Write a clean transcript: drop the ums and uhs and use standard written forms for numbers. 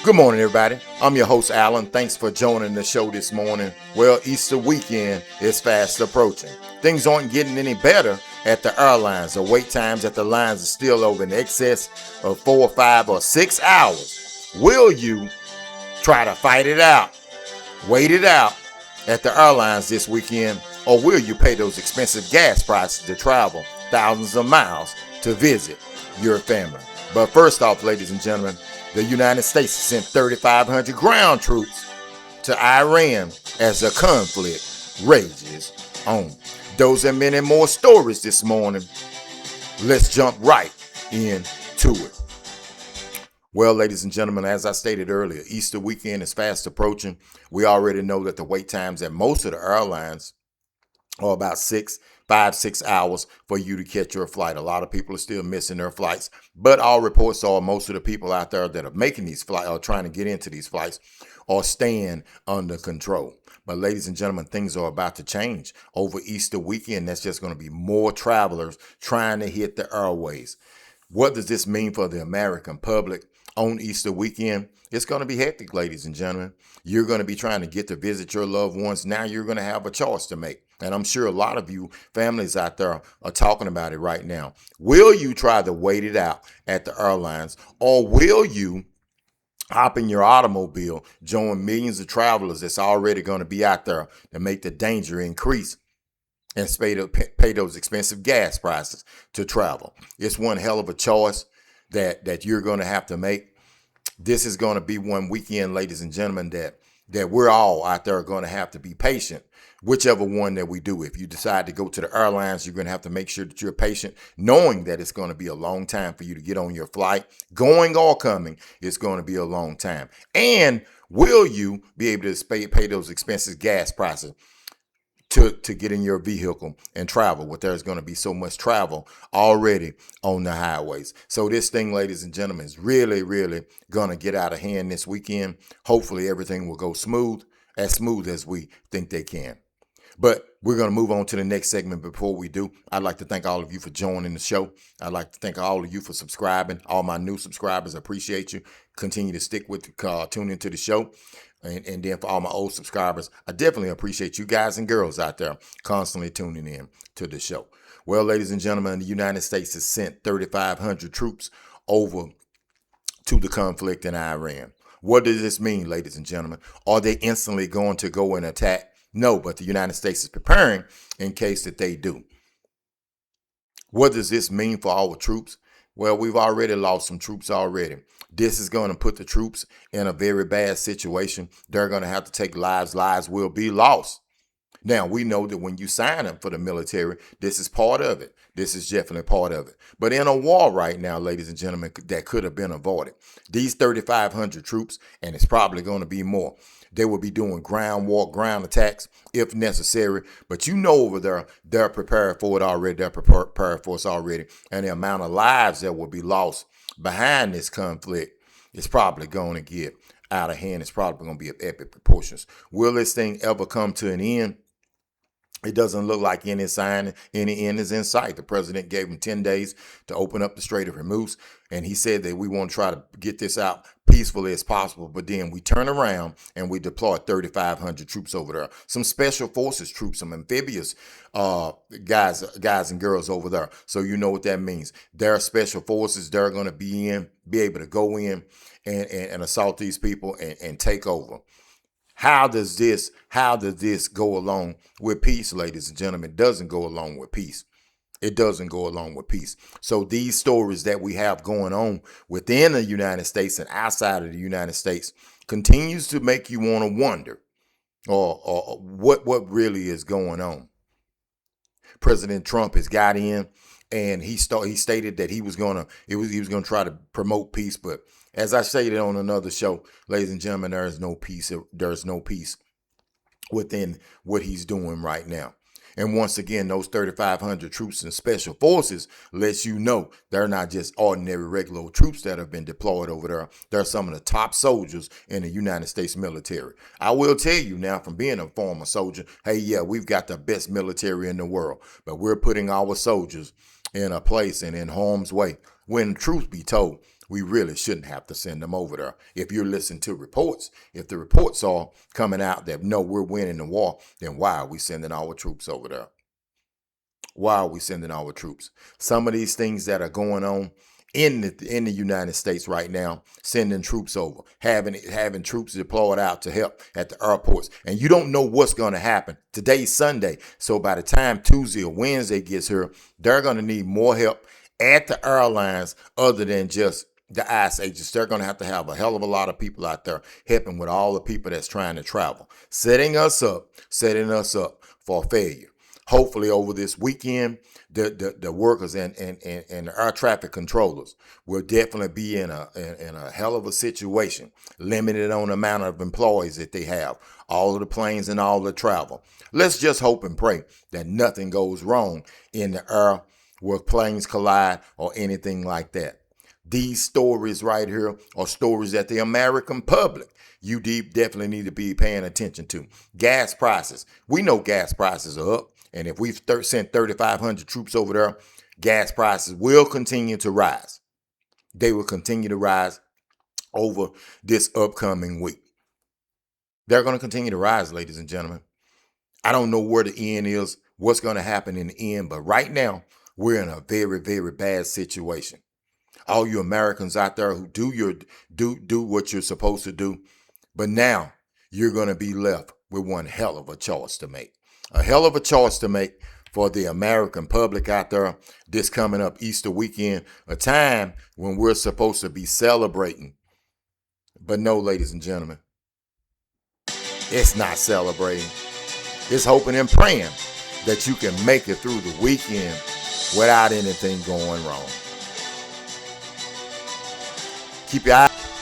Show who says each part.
Speaker 1: Good morning, everybody. I'm your host, Alan. Thanks for joining the show this morning. Well, Easter weekend is fast approaching. Things aren't getting any better at the airlines. The wait times at the lines are still over in excess of 4, 5, or 6 hours. Will you try to fight it out, wait it out at the airlines this weekend, or will you pay those expensive gas prices to travel thousands of miles to visit your family? But first off, ladies and gentlemen, the United States sent 3,500 ground troops to Iran as the conflict rages on. Those and many more stories this morning. Let's jump right into it. Well, ladies and gentlemen, as I stated earlier, Easter weekend is fast approaching. We already know that the wait times at most of the airlines are about 6 hours for you to catch your flight. A lot of people are still missing their flights, but all reports are most of the people out there that are making these flights or trying to get into these flights are staying under control. But ladies and gentlemen, things are about to change over Easter weekend. That's just going to be more travelers trying to hit the airways. What does this mean for the American public on Easter weekend? It's going to be hectic, ladies and gentlemen. You're going to be trying to get to visit your loved ones. Now you're going to have a choice to make. And I'm sure a lot of you families out there are talking about it right now. Will you try to wait it out at the airlines, or will you hop in your automobile, join millions of travelers that's already going to be out there to make the danger increase and pay those expensive gas prices to travel? It's one hell of a choice that you're going to have to make. This is going to be one weekend, ladies and gentlemen, that we're all out there going to have to be patient, whichever one that we do. If you decide to go to the airlines, you're going to have to make sure that you're patient, knowing that it's going to be a long time for you to get on your flight. Going or coming, it's going to be a long time. And will you be able to pay those expensive gas prices to get in your vehicle and travel? What there's going to be so much travel already on the highways. So this thing, ladies and gentlemen, is really, really going to get out of hand this weekend. Hopefully everything will go smooth as we think they can. But we're going to move on to the next segment. Before we do, I'd like to thank all of you for joining the show. I'd like to thank all of you for subscribing. All my new subscribers, I appreciate you. Continue to stick with tune into the show. And then for all my old subscribers, I definitely appreciate you guys and girls out there constantly tuning in to the show. Well, ladies and gentlemen, the United States has sent 3,500 troops over to the conflict in Iran. What does this mean, ladies and gentlemen? Are they instantly going to go and attack? No, but the United States is preparing in case that they do. What does this mean for our troops? Well, we've already lost some troops already. This is going to put the troops in a very bad situation. They're going to have to take lives. Lives will be lost. Now, we know that when you sign up for the military, this is part of it. This is definitely part of it. But in a war right now, ladies and gentlemen, that could have been avoided. These 3,500 troops, and it's probably going to be more, they will be doing ground attacks if necessary. But you know over there, they're prepared for it already. They're prepared for us already. And the amount of lives that will be lost behind this conflict is probably going to get out of hand. It's probably going to be of epic proportions. Will this thing ever come to an end? It doesn't look like any end is in sight. The president gave him 10 days to open up the Strait of Hormuz, and he said that we want to try to get this out peacefully as possible. But then we turn around and we deploy 3,500 troops over there. Some special forces troops, some amphibious guys and girls over there. So you know what that means. Their special forces, they're going to be able to go in and assault these people and take over. How does this go along with peace, ladies and gentlemen? It doesn't go along with peace. It doesn't go along with peace. So these stories that we have going on within the United States and outside of the United States continues to make you want to wonder or what really is going on. President Trump has got in and he stated that he was going to try to promote peace, but as I stated on another show, ladies and gentlemen, there is no peace. There's no peace within what he's doing right now. And once again, those 3,500 troops and special forces lets you know they're not just ordinary regular troops that have been deployed over there. They're some of the top soldiers in the United States military. I will tell you now, from being a former soldier, hey, yeah, we've got the best military in the world, but we're putting our soldiers in a place and in harm's way. When truth be told, we really shouldn't have to send them over there. If you're listening to reports, if the reports are coming out that no, we're winning the war, then why are we sending our troops over there? Why are we sending our troops? Some of these things that are going on in the United States right now, sending troops over, having troops deployed out to help at the airports, and you don't know what's going to happen. Today's Sunday, so by the time Tuesday or Wednesday gets here, they're going to need more help at the airlines other than just the ICE agents. They're going to have a hell of a lot of people out there helping with all the people that's trying to travel, setting us up for failure. Hopefully over this weekend, the workers and the air traffic controllers will definitely be in a hell of a situation, limited on the amount of employees that they have, all of the planes and all the travel. Let's just hope and pray that nothing goes wrong in the air where planes collide or anything like that. These stories right here are stories that the American public, you definitely need to be paying attention to. Gas prices. We know gas prices are up. And if we've sent 3,500 troops over there, gas prices will continue to rise. They will continue to rise over this upcoming week. They're going to continue to rise, ladies and gentlemen. I don't know where the end is, what's going to happen in the end, but right now, we're in a very, very bad situation. All you Americans out there who do what you're supposed to do, but now you're going to be left with one hell of a choice to make. A hell of a choice to make for the American public out there this coming up Easter weekend, a time when we're supposed to be celebrating. But no, ladies and gentlemen, it's not celebrating. It's hoping and praying that you can make it through the weekend without anything going wrong. Keep your eye